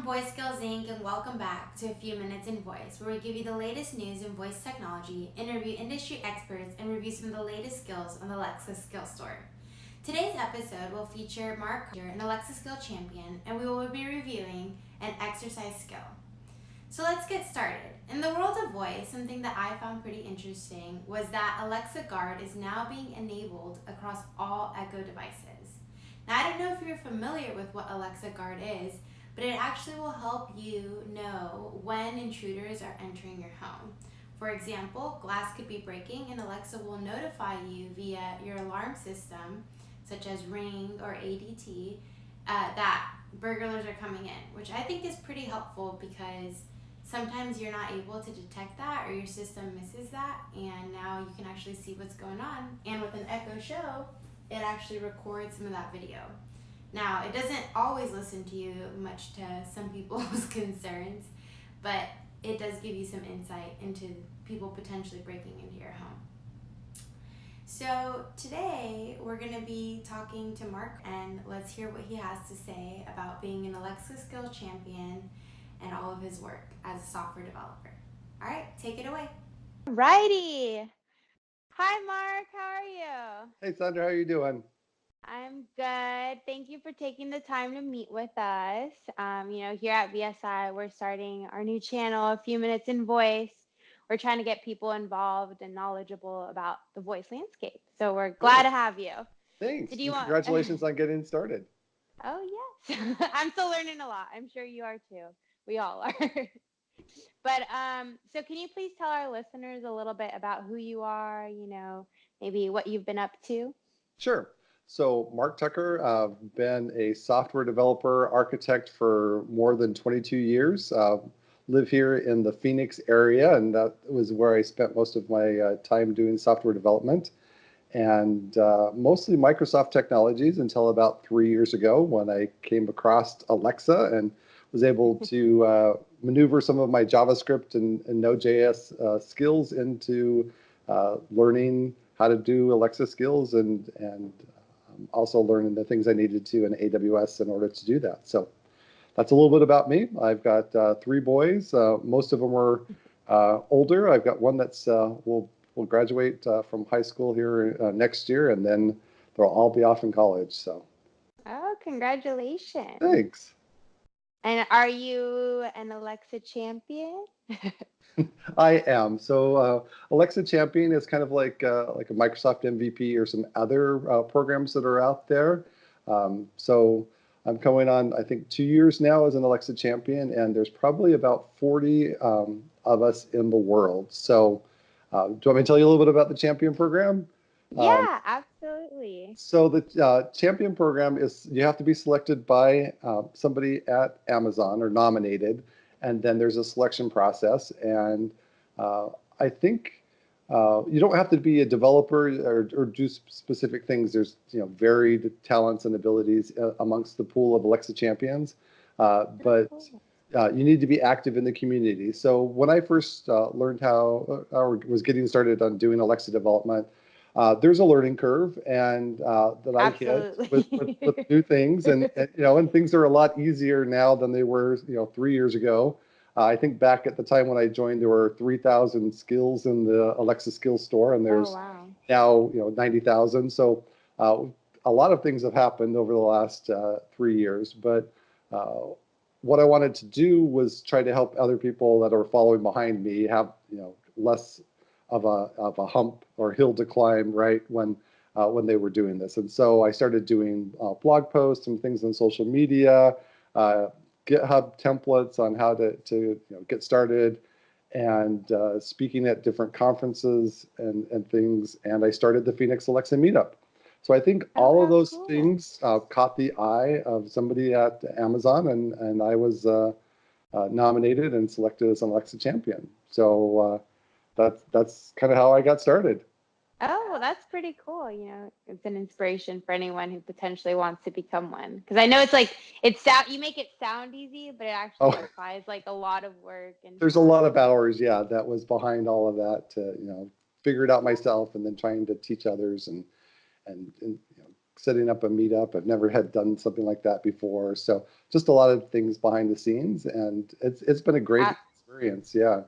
Voice Skills Inc. and welcome back to A Few Minutes in Voice, where we give you the latest news in voice technology, interview industry experts, and review some of the latest skills on the Alexa Skill Store. Today's episode will feature Marc, an Alexa Skill Champion, and we will be reviewing an exercise skill. So let's get started. In the world of voice, something that I found pretty interesting was that Alexa Guard is now being enabled across all Echo devices. Now, I don't know if you're familiar with what Alexa Guard is, but it actually will help you know when intruders are entering your home. For example, glass could be breaking and Alexa will notify you via your alarm system, such as Ring or ADT, that burglars are coming in, which I think is pretty helpful because sometimes you're not able to detect that or your system misses that, and now you can actually see what's going on. And with an Echo Show, it actually records some of that video. Now, it doesn't always listen to you, much to some people's concerns, but it does give you some insight into people potentially breaking into your home. So today, we're going to be talking to Marc, and let's hear what he has to say about being an Alexa Skill Champion and all of his work as a software developer. All right, take it away. Righty. Hi, Marc. How are you? Hey, Sandra, how you doing? I'm good. Thank you for taking the time to meet with us. Here at VSI, we're starting our new channel, A Few Minutes in Voice. We're trying to get people involved and knowledgeable about the voice landscape. So we're glad to Cool. have you. Thanks. Did you And want? congratulations on getting started. Oh, yes. I'm still learning a lot. I'm sure you are too. We all are. But so can you please tell our listeners a little bit about who you are, maybe what you've been up to? Sure. So, Mark Tucker, I've been a software developer architect for more than 22 years. Live here in the Phoenix area, and that was where I spent most of my time doing software development. And mostly Microsoft technologies until about 3 years ago when I came across Alexa and was able to maneuver some of my JavaScript and Node.js skills into learning how to do Alexa skills and also learning the things I needed to in AWS in order to do that. So that's a little bit about me. I've got three boys. Most of them are older. I've got one that's will graduate from high school here next year, and then they'll all be off in college. So Oh, congratulations. thanks. And are you an Alexa champion? I am. So Alexa Champion is kind of like a Microsoft MVP or some other programs that are out there. So I'm coming on, I think, 2 years now as an Alexa Champion, and there's probably about 40 of us in the world. So do you want me to tell you a little bit about the Champion program? Um, Yeah, absolutely. so the Champion program is you have to be selected by somebody at Amazon or nominated, and then there's a selection process. And I think you don't have to be a developer or do specific things. There's varied talents and abilities amongst the pool of Alexa champions, Oh, but cool. you need to be active in the community. So when I first learned how or was getting started on doing Alexa development, there's a learning curve and that I hit with Absolutely. new things, and things are a lot easier now than they were 3 years ago. I think back at the time when I joined, there were 3,000 skills in the Alexa Skills Store, and Oh, there's wow. now 90,000. So a lot of things have happened over the last 3 years. But uh, what I wanted to do was try to help other people that are following behind me have less of a hump or hill to climb, right, when they were doing this. And so I started doing blog posts and things on social media, uh, GitHub templates on how to get started, and speaking at different conferences and things. And I started the Phoenix Alexa Meetup. So I think Oh, all of how those cool. things caught the eye of somebody at Amazon, and I was nominated and selected as an Alexa champion. So that's kind of how I got started. Oh, well, that's pretty cool. It's an inspiration for anyone who potentially wants to become one. Because I know you make it sound easy, but it actually Oh, implies like a lot of work and there's a lot of time. hours, yeah, that was behind all of that to figure it out Yeah. myself and then trying to teach others and setting up a meetup. I've never had done something like that before. So just a lot of things behind the scenes, and it's been a great experience. Yeah.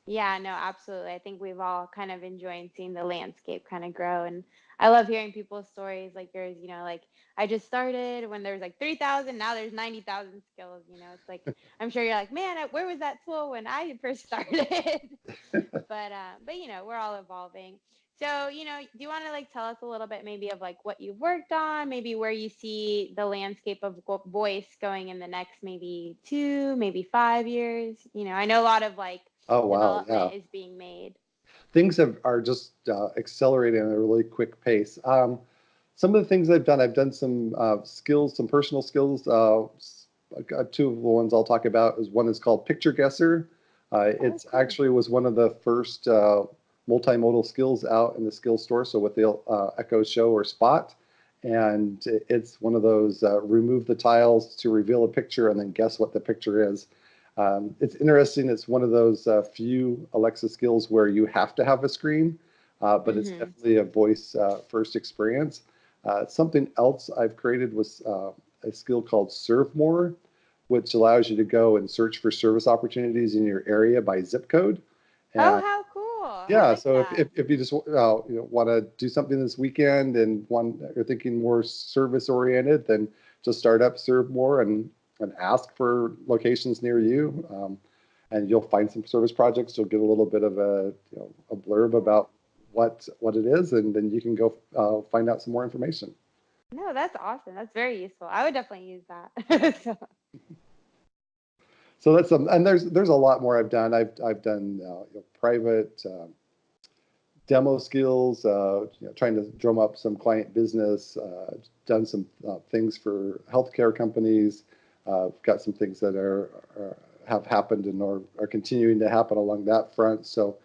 Yeah, no, absolutely. I think we've all kind of enjoyed seeing the landscape kind of grow. And I love hearing people's stories like yours, like I just started when there was like 3,000, now there's 90,000 skills, it's like, I'm sure you're like, man, where was that tool when I first started? But we're all evolving. So, do you want to like tell us a little bit maybe of like what you've worked on, maybe where you see the landscape of voice going in the next maybe 2, maybe 5 years? I know a lot of like Oh wow, yeah. development is being made. Are just accelerating at a really quick pace. Some of the things I've done some skills, some personal skills. Two of the ones I'll talk about is one is called Picture Guesser. Oh, It's cool. actually was one of the first multimodal skills out in the skill store. So with the Echo Show or Spot, and it's one of those remove the tiles to reveal a picture and then guess what the picture is. It's interesting. It's one of those few Alexa skills where you have to have a screen, but it's Mm-hmm. definitely a voice first experience. Something else I've created was a skill called Serve More, which allows you to go and search for service opportunities in your area by zip code. Oh, And how cool. I yeah, like so that. if you just want to do something this weekend and you're thinking more service oriented, then just start up Serve More and ask for locations near you, and you'll find some service projects. You'll get a little bit of a blurb about what it is, and then you can go find out some more information. No, that's awesome. That's very useful. I would definitely use that. So, So that's some, and there's a lot more I've done. I've done private. Demo skills, trying to drum up some client business, done some things for healthcare companies, got some things that have happened and are continuing to happen along that front. So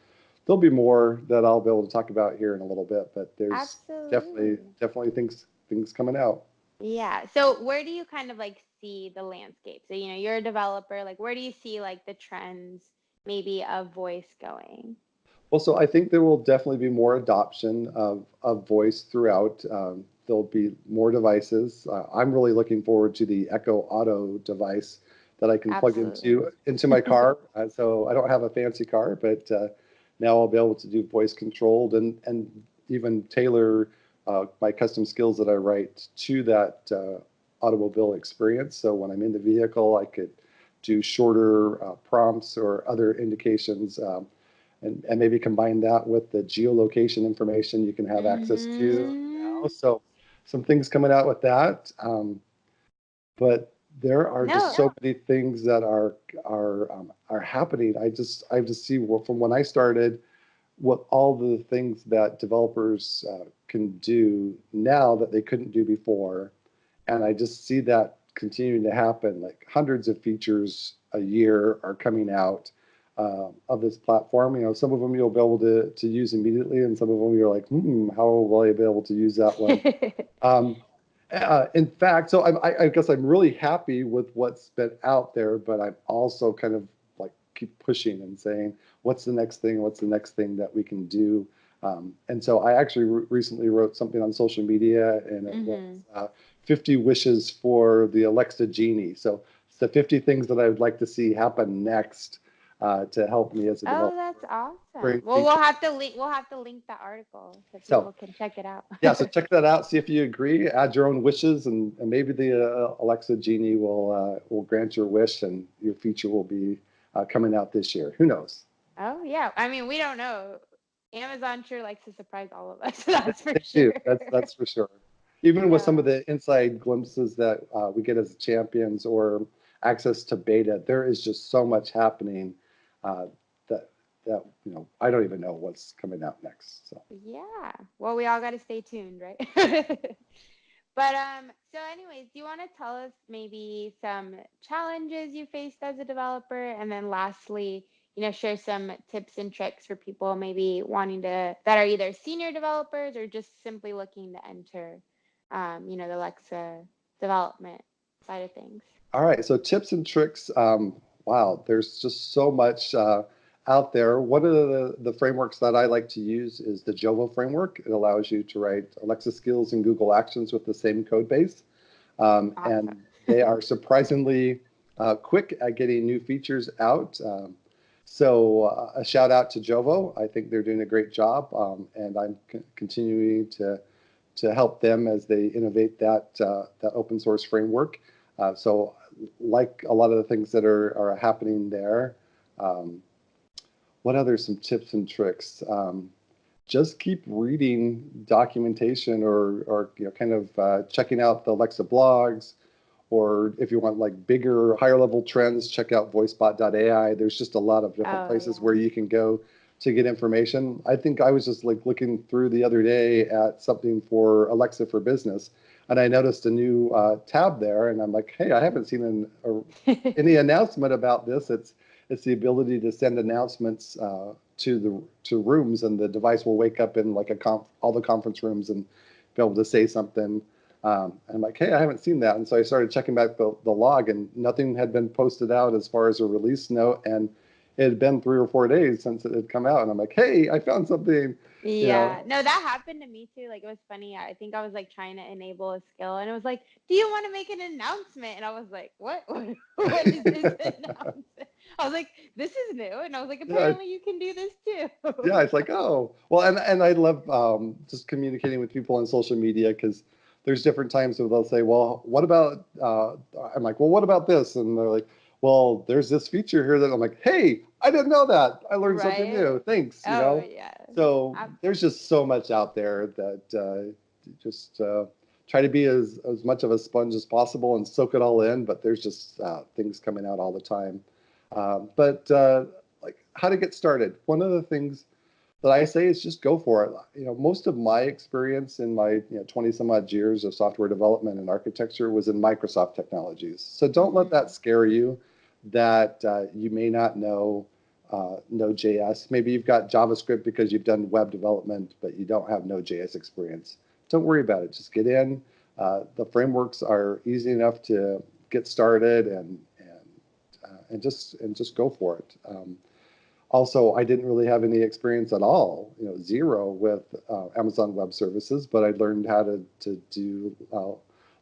there'll be more that I'll be able to talk about here in a little bit, but there's absolutely. definitely things coming out. Yeah. So where do you kind of like see the landscape? So, you're a developer, like where do you see like the trends maybe of voice going? Well, so I think there will definitely be more adoption of voice throughout. There'll be more devices. I'm really looking forward to the Echo Auto device that I can plug Absolutely. into my car. So I don't have a fancy car, but now I'll be able to do voice controlled and even tailor my custom skills that I write to that automobile experience. So when I'm in the vehicle, I could do shorter prompts or other indications. And maybe combine that with the geolocation information you can have access to now. Mm-hmm. So some things coming out with that. But there are just No, so many things that are happening. I just see from when I started what all the things that developers can do now that they couldn't do before, and I just see that continuing to happen. Like hundreds of features a year are coming out of this platform. Some of them you'll be able to use immediately, and some of them you're like, how will I be able to use that one? Um, in fact, so I guess I'm really happy with what's been out there, but I'm also kind of like keep pushing and saying, what's the next thing? What's the next thing that we can do? And so I actually recently wrote something on social media, and it was mm-hmm. 50 wishes for the Alexa Genie. So it's the 50 things that I would like to see happen next to help me as a Oh, developer. that's awesome. Great Well, feature. we'll have to link the article so So people can check it out. yeah, so check that out. See if you agree. Add your own wishes, and maybe the Alexa Genie will grant your wish, and your feature will be coming out this year. Who knows? Oh yeah. I mean, we don't know. Amazon sure likes to surprise all of us. That's for They sure. do. That's for sure. Even with some of No. the inside glimpses that we get as champions or access to beta, there is just so much happening uh, that I don't even know what's coming out next. So. Yeah. Well, we all got to stay tuned, right? But so anyways, do you want to tell us maybe some challenges you faced as a developer, and then lastly, share some tips and tricks for people maybe wanting to that are either senior developers or just simply looking to enter, the Alexa development side of things. All right, so tips and tricks. Wow, there's just so much. out there. One of the frameworks that I like to use is the Jovo framework. It allows you to write Alexa skills and Google Actions with the same code base. Awesome. And they are surprisingly quick at getting new features out. So a shout out to Jovo. I think they're doing a great job, and I'm continuing to help them as they innovate that open source framework. So like a lot of the things that are happening there. Um, what other some tips and tricks? Just keep reading documentation or kind of checking out the Alexa blogs, or if you want like bigger, higher level trends, check out voicebot.ai. There's just a lot of different Oh, places yeah. where you can go to get information. I think I was just like looking through the other day at something for Alexa for Business, and I noticed a new tab there, and I'm like, hey, I haven't seen any announcement about this. It's the ability to send announcements to rooms, and the device will wake up in like all the conference rooms and be able to say something. And I'm like, hey, I haven't seen that. And so I started checking back the log, and nothing had been posted out as far as a release note. And it had been 3 or 4 days since it had come out. And I'm like, hey, I found something, you know. Yeah, no, that happened to me too. Like, it was funny. I think I was like trying to enable a skill, and it was like, "Do you want to make an announcement?" And I was like, "What? What is this announcement?" I was like, "This is new," and I was like, Yeah, "Apparently, you can do this too." yeah, it's like, oh, well, and I love just communicating with people on social media, because there's different times where they'll say, well, what about, I'm like, well, what about this? And they're like, well, there's this feature here that I'm like, hey, I didn't know that. I learned something Right? new. Thanks, you Oh know? yeah. So Ab- there's just so much out there that just try to be as much of a sponge as possible and soak it all in, but there's just things coming out all the time. But like how to get started. One of the things that I say is just go for it. You know, most of my experience in my 20 some odd years of software development and architecture was in Microsoft technologies. So don't let that Mhm. scare you that you may not Node.js. Maybe you've got JavaScript because you've done web development, but you don't have Node.js experience. Don't worry about it. Just get in. The frameworks are easy enough to get started and just go for it. Also, I didn't really have any experience at all, zero with Amazon Web Services, but I learned how to do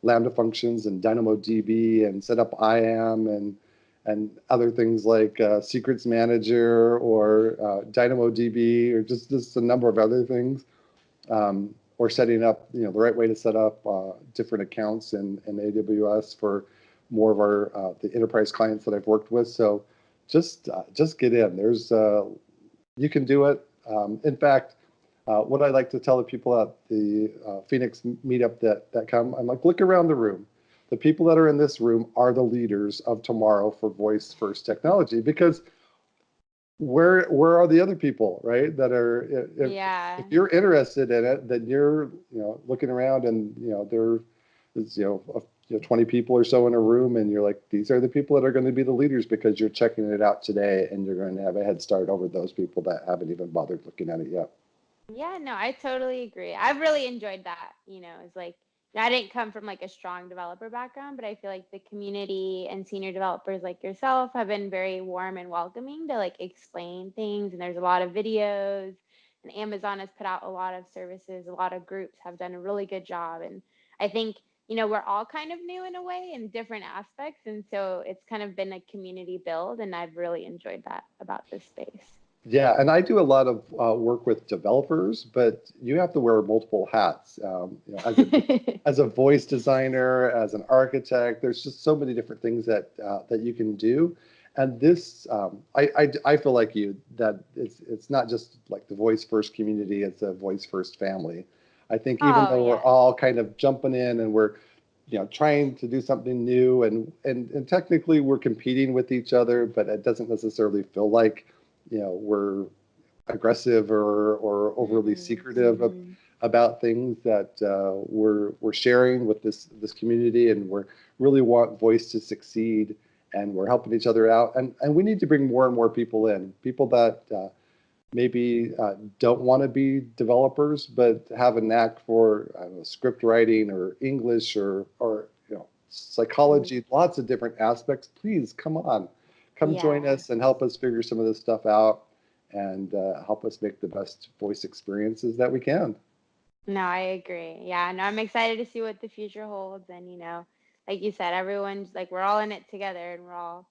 Lambda functions and DynamoDB and set up IAM and other things like Secrets Manager or DynamoDB or just a number of other things, or setting up, the right way to set up different accounts in AWS for more of the enterprise clients that I've worked with. So just get in. You can do it. In fact, what I like to tell the people at the Phoenix meetup that come, I'm like, look around the room. The people that are in this room are the leaders of tomorrow for voice first technology, because where are the other people, right? That are, if Yeah. you're interested in it, then you're looking around, and there is 20 people or so in a room, and you're like, these are the people that are going to be the leaders, because you're checking it out today, and you're going to have a head start over those people that haven't even bothered looking at it yet. Yeah, no, I totally agree. I've really enjoyed that. It's like I didn't come from like a strong developer background, but I feel like the community and senior developers like yourself have been very warm and welcoming to like explain things. And there's a lot of videos, and Amazon has put out a lot of services. A lot of groups have done a really good job. And I think, we're all kind of new in a way in different aspects. And so it's kind of been a community build, and I've really enjoyed that about this space. Yeah, and I do a lot of work with developers, but you have to wear multiple hats. As a voice designer, as an architect, there's just so many different things that you can do. And this, I feel like you that it's not just like the voice first community; it's a voice first family. I think even Oh, though we're yes. all kind of jumping in and we're trying to do something new, and technically we're competing with each other, but it doesn't necessarily feel like we're aggressive or overly Mm-mm, secretive mm-mm. about things that we're sharing with this community, and we really want voice to succeed, and we're helping each other out, and we need to bring more and more people that maybe don't want to be developers but have a knack for, I don't know, script writing or English or Mm, psychology, lots of different aspects. Please come on, come join yeah. us and help us figure some of this stuff out. and help us make the best voice experiences that we can. No, I agree. Yeah, no, I'm excited to see what the future holds. And, like you said, everyone's like, we're all in it together and we're all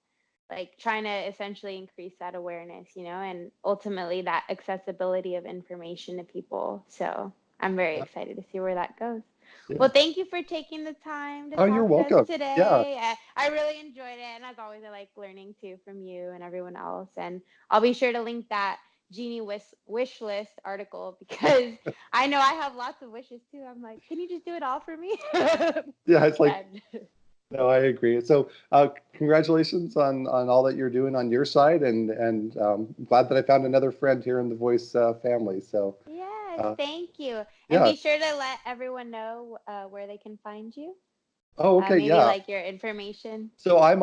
like trying to essentially increase that awareness, and ultimately that accessibility of information to people. So I'm very Yeah. excited to see where that goes. Yeah. Well, thank you for taking the time to Oh, you're talk to us welcome. Yeah. today. I really enjoyed it. And as always, I like learning too from you and everyone else. And I'll be sure to link that Genie wish list article because I know I have lots of wishes too. I'm like, can you just do it all for me? Yeah. It's like, But no, I agree. So, congratulations on all that you're doing on your side, and glad that I found another friend here in the Voice family. So, yes, uh, thank you. And yeah. be sure to let everyone know where they can find you. Oh, okay. Maybe Yeah. like your information. So I'm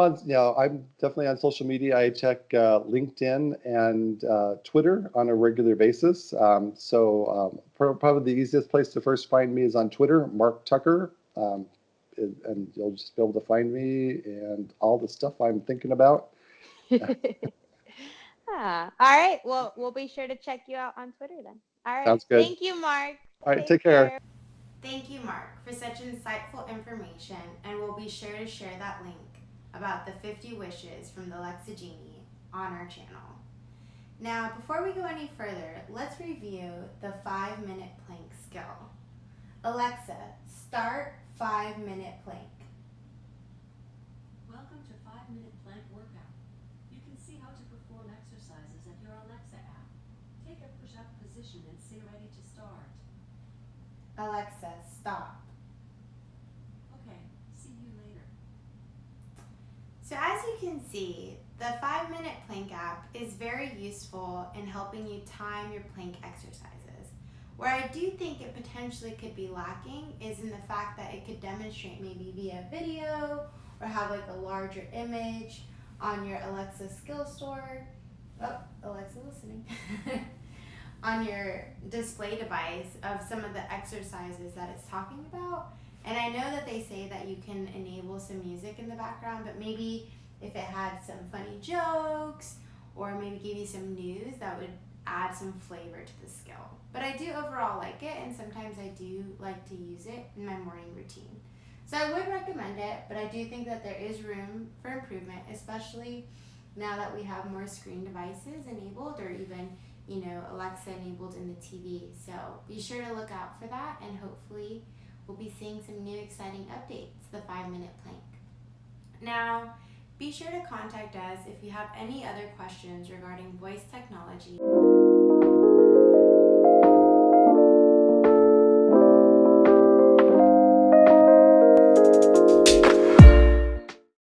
definitely on social media. I check LinkedIn and Twitter on a regular basis. Probably the easiest place to first find me is on Twitter, Marc Tucker. And you'll just be able to find me and all the stuff I'm thinking about. All right. Well, we'll be sure to check you out on Twitter then. All right. Sounds good. Thank you, Mark. All right, Take take care. care. Thank you, Mark, for such insightful information, and we'll be sure to share that link about the 50 wishes from the Alexa Genie on our channel. Now, before we go any further, let's review the 5-minute plank skill. Alexa, start 5-minute plank. Welcome to 5-minute plank workout. You can see how to perform exercises at your Alexa app. Take a push-up position and stay ready to start. Alexa, stop. Okay, see you later. So as you can see, the 5-minute plank app is very useful in helping you time your plank exercises. Where I do think it potentially could be lacking is in the fact that it could demonstrate maybe via video or have like a larger image on your Alexa skill store. Oh, Alexa listening. On your display device of some of the exercises that it's talking about. And I know that they say that you can enable some music in the background, but maybe if it had some funny jokes or maybe give you some news, that would add some flavor to the skill. But I do overall like it, and sometimes I do like to use it in my morning routine. So I would recommend it, but I do think that there is room for improvement, especially now that we have more screen devices enabled or even Alexa enabled in the TV. So be sure to look out for that, and hopefully we'll be seeing some new exciting updates to the 5-minute plank. Now, be sure to contact us if you have any other questions regarding voice technology.